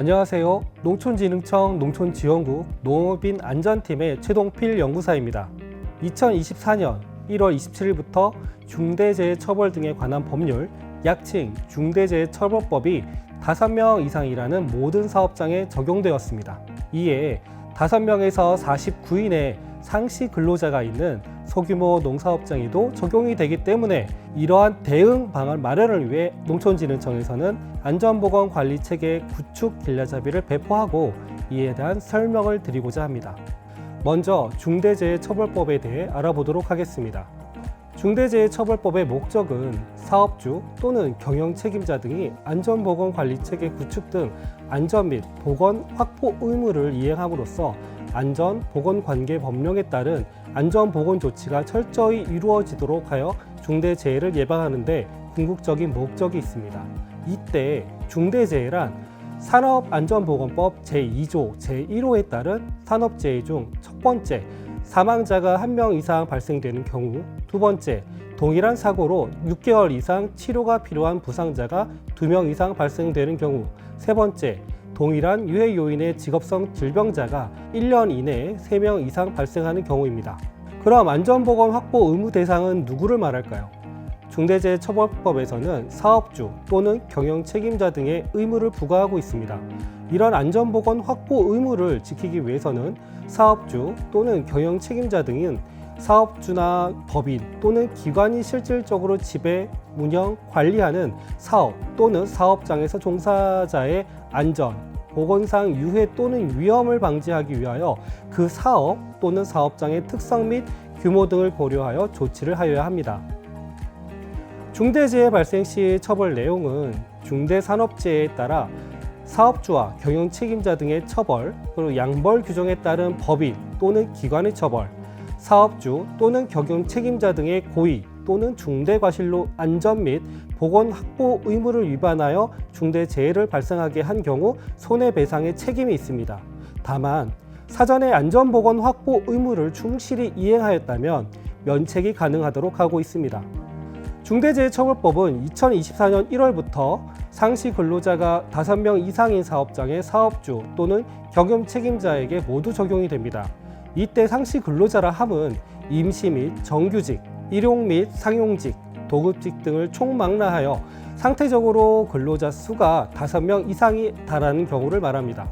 안녕하세요. 농촌진흥청 농촌지원국 농업인 안전팀의 최동필 연구사입니다. 2024년 1월 27일부터 중대재해처벌 등에 관한 법률, 약칭 중대재해처벌법이 5명 이상이라는 모든 사업장에 적용되었습니다. 이에 5명에서 49인의 상시 근로자가 있는 소규모 농사업장에도 적용이 되기 때문에 이러한 대응 방안 마련을 위해 농촌진흥청에서는 안전보건관리체계 구축 길라잡이를 배포하고 이에 대한 설명을 드리고자 합니다. 먼저 중대재해처벌법에 대해 알아보도록 하겠습니다. 중대재해처벌법의 목적은 사업주 또는 경영책임자 등이 안전보건관리체계 구축 등 안전 및 보건 확보 의무를 이행함으로써 안전보건관계법령에 따른 안전보건 조치가 철저히 이루어지도록 하여 중대재해를 예방하는 데 궁극적인 목적이 있습니다. 이때 중대재해란 산업안전보건법 제2조 제1호에 따른 산업재해 중 첫 번째, 사망자가 1명 이상 발생되는 경우, 두 번째, 동일한 사고로 6개월 이상 치료가 필요한 부상자가 2명 이상 발생되는 경우, 세 번째, 동일한 유해 요인의 직업성 질병자가 1년 이내에 3명 이상 발생하는 경우입니다. 그럼 안전보건 확보 의무 대상은 누구를 말할까요? 중대재해처벌법에서는 사업주 또는 경영 책임자 등의 의무를 부과하고 있습니다. 이런 안전보건 확보 의무를 지키기 위해서는 사업주 또는 경영 책임자 등은 사업주나 법인 또는 기관이 실질적으로 지배, 운영, 관리하는 사업 또는 사업장에서 종사자의 안전, 보건상 유해 또는 위험을 방지하기 위하여 그 사업 또는 사업장의 특성 및 규모 등을 고려하여 조치를 하여야 합니다. 중대재해 발생 시 처벌 내용은 중대산업재해에 따라 사업주와 경영 책임자 등의 처벌, 그리고 양벌 규정에 따른 법인 또는 기관의 처벌, 사업주 또는 경영 책임자 등의 고의 또는 중대과실로 안전 및 보건 확보 의무를 위반하여 중대재해를 발생하게 한 경우 손해배상의 책임이 있습니다. 다만 사전에 안전보건 확보 의무를 충실히 이행하였다면 면책이 가능하도록 하고 있습니다. 중대재해처벌법은 2024년 1월부터 상시 근로자가 5명 이상인 사업장의 사업주 또는 경영 책임자에게 모두 적용이 됩니다. 이때 상시 근로자라 함은 임시 및 정규직, 일용 및 상용직, 도급직 등을 총망라하여 상태적으로 근로자 수가 5명 이상이 달하는 경우를 말합니다.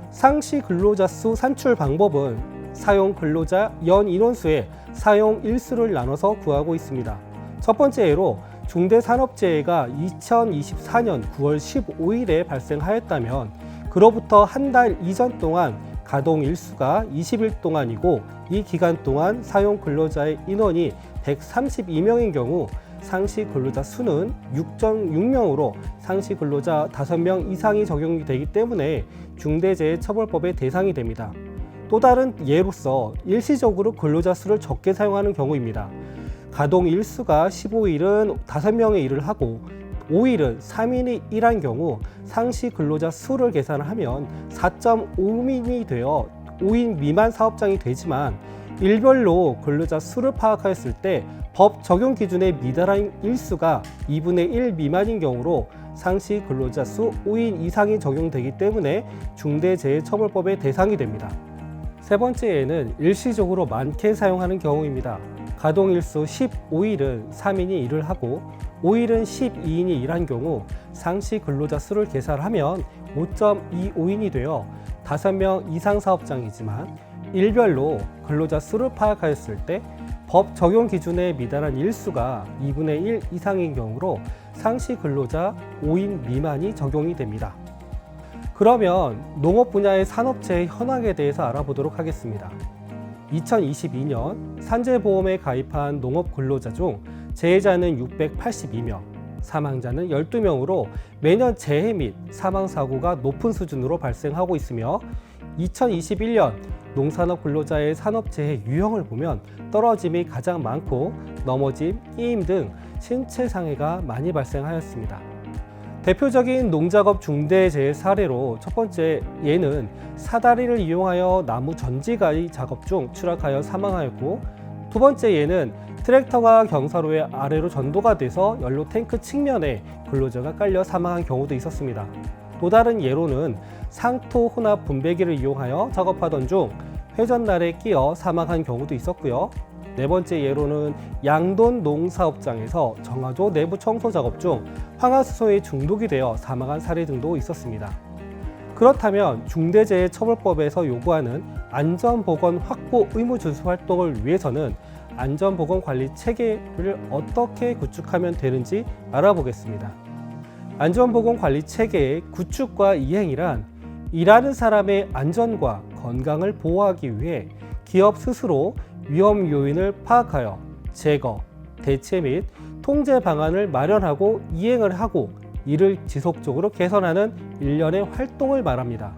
상시 근로자 수 산출 방법은 사용 근로자 연 인원수의 사용 일수를 나눠서 구하고 있습니다. 첫 번째 예로 중대산업재해가 2024년 9월 15일에 발생하였다면 그로부터 한 달 이전 동안 가동 일수가 20일 동안이고 이 기간 동안 사용 근로자의 인원이 132명인 경우 상시 근로자 수는 6.6명으로 상시 근로자 5명 이상이 적용이 되기 때문에 중대재해처벌법의 대상이 됩니다. 또 다른 예로서 일시적으로 근로자 수를 적게 사용하는 경우입니다. 가동 일수가 15일은 5명의 일을 하고 5일은 3인이 일한 경우 상시 근로자 수를 계산하면 4.5인이 되어 5인 미만 사업장이 되지만 일별로 근로자 수를 파악하였을 때 법 적용 기준에 미달한 일수가 2분의 1 미만인 경우로 상시 근로자 수 5인 이상이 적용되기 때문에 중대재해처벌법의 대상이 됩니다. 세 번째 예는 일시적으로 많게 사용하는 경우입니다. 가동일수 15일은 3인이 일을 하고 5일은 12인이 일한 경우 상시 근로자 수를 계산하면 5.25인이 되어 5명 이상 사업장이지만 일별로 근로자 수를 파악하였을 때 법 적용 기준에 미달한 일수가 2분의 1 이상인 경우로 상시 근로자 5인 미만이 적용이 됩니다. 그러면 농업 분야의 산업재해 현황에 대해서 알아보도록 하겠습니다. 2022년 산재보험에 가입한 농업 근로자 중 재해자는 682명, 사망자는 12명으로 매년 재해 및 사망사고가 높은 수준으로 발생하고 있으며 2021년 농산업 근로자의 산업재해 유형을 보면 떨어짐이 가장 많고 넘어짐, 끼임 등 신체 상해가 많이 발생하였습니다. 대표적인 농작업 중대재해 사례로 첫 번째 예는 사다리를 이용하여 나무 전지가이 작업 중 추락하여 사망하였고, 두 번째 예는 트랙터가 경사로의 아래로 전도가 돼서 연료 탱크 측면에 근로자가 깔려 사망한 경우도 있었습니다. 또 다른 예로는 상토 혼합 분배기를 이용하여 작업하던 중 회전날에 끼어 사망한 경우도 있었고요. 네 번째 예로는 양돈 농사업장에서 정화조 내부 청소 작업 중 황화수소에 중독이 되어 사망한 사례 등도 있었습니다. 그렇다면 중대재해처벌법에서 요구하는 안전보건 확보 의무 준수 활동을 위해서는 안전보건관리 체계를 어떻게 구축하면 되는지 알아보겠습니다. 안전보건관리 체계의 구축과 이행이란 일하는 사람의 안전과 건강을 보호하기 위해 기업 스스로 위험 요인을 파악하여 제거, 대체 및 통제 방안을 마련하고 이행을 하고 이를 지속적으로 개선하는 일련의 활동을 말합니다.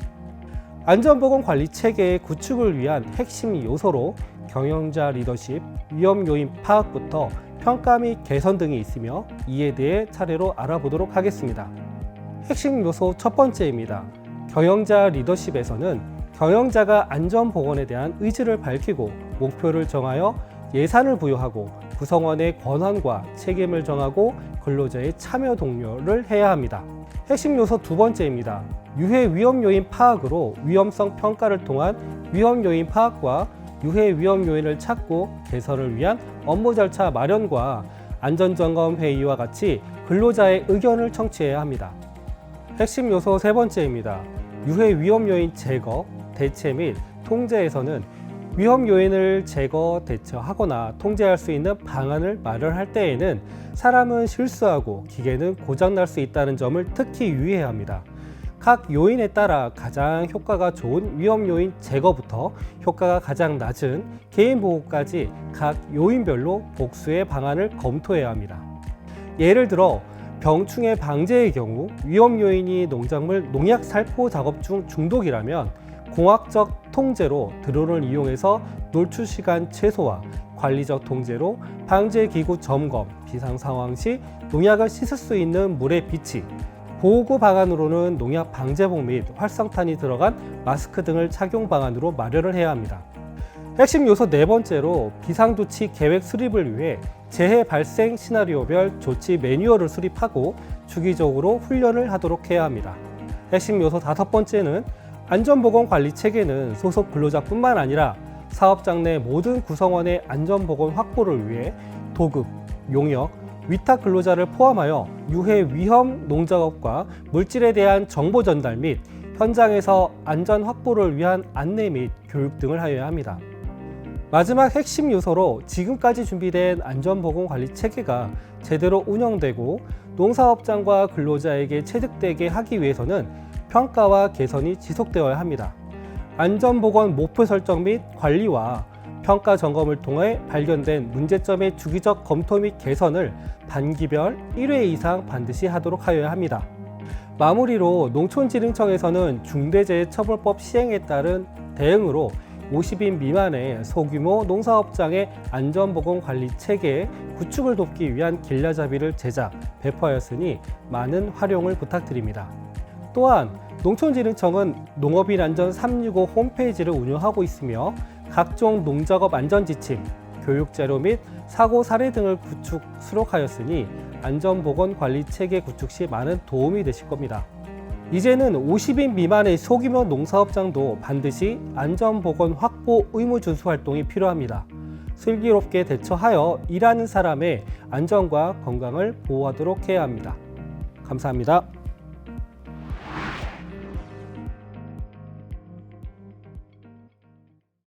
안전보건관리 체계의 구축을 위한 핵심 요소로 경영자 리더십, 위험 요인 파악부터 평가 및 개선 등이 있으며 이에 대해 차례로 알아보도록 하겠습니다. 핵심 요소 첫 번째입니다. 경영자 리더십에서는 경영자가 안전보건에 대한 의지를 밝히고 목표를 정하여 예산을 부여하고 구성원의 권한과 책임을 정하고 근로자의 참여 독려를 해야 합니다. 핵심 요소 두 번째입니다. 유해 위험 요인 파악으로 위험성 평가를 통한 위험 요인 파악과 유해 위험 요인을 찾고 개선을 위한 업무 절차 마련과 안전점검 회의와 같이 근로자의 의견을 청취해야 합니다. 핵심 요소 세 번째입니다. 유해 위험 요인 제거, 대체 및 통제에서는 위험 요인을 제거, 대처하거나 통제할 수 있는 방안을 마련할 때에는 사람은 실수하고 기계는 고장날 수 있다는 점을 특히 유의해야 합니다. 각 요인에 따라 가장 효과가 좋은 위험 요인 제거부터 효과가 가장 낮은 개인 보호까지 각 요인별로 복수의 방안을 검토해야 합니다. 예를 들어 병충해 방제의 경우 위험 요인이 농작물 농약 살포 작업 중 중독이라면 공학적 통제로 드론을 이용해서 노출 시간 최소화, 관리적 통제로 방제기구 점검, 비상 상황 시 농약을 씻을 수 있는 물의 비치, 보호구 방안으로는 농약 방제복 및 활성탄이 들어간 마스크 등을 착용 방안으로 마련을 해야 합니다. 핵심 요소 네 번째로 비상조치 계획 수립을 위해 재해 발생 시나리오별 조치 매뉴얼을 수립하고 주기적으로 훈련을 하도록 해야 합니다. 핵심 요소 다섯 번째는 안전보건 관리 체계는 소속 근로자뿐만 아니라 사업장 내 모든 구성원의 안전보건 확보를 위해 도급, 용역, 위탁 근로자를 포함하여 유해 위험 농작업과 물질에 대한 정보 전달 및 현장에서 안전 확보를 위한 안내 및 교육 등을 하여야 합니다. 마지막 핵심 요소로 지금까지 준비된 안전보건 관리 체계가 제대로 운영되고 농사업장과 근로자에게 체득되게 하기 위해서는 평가와 개선이 지속되어야 합니다. 안전보건 목표 설정 및 관리와 평가 점검을 통해 발견된 문제점의 주기적 검토 및 개선을 단기별 1회 이상 반드시 하도록 하여야 합니다. 마무리로 농촌진흥청에서는 중대재해처벌법 시행에 따른 대응으로 50인 미만의 소규모 농사업장의 안전보건 관리 체계 구축을 돕기 위한 길라잡이를 제작, 배포하였으니 많은 활용을 부탁드립니다. 또한 농촌진흥청은 농업인 안전 365 홈페이지를 운영하고 있으며 각종 농작업 안전지침, 교육자료 및 사고 사례 등을 구축, 수록하였으니 안전보건 관리 체계 구축 시 많은 도움이 되실 겁니다. 이제는 50인 미만의 소규모 농사업장도 반드시 안전보건 확보 의무 준수 활동이 필요합니다. 슬기롭게 대처하여 일하는 사람의 안전과 건강을 보호하도록 해야 합니다. 감사합니다.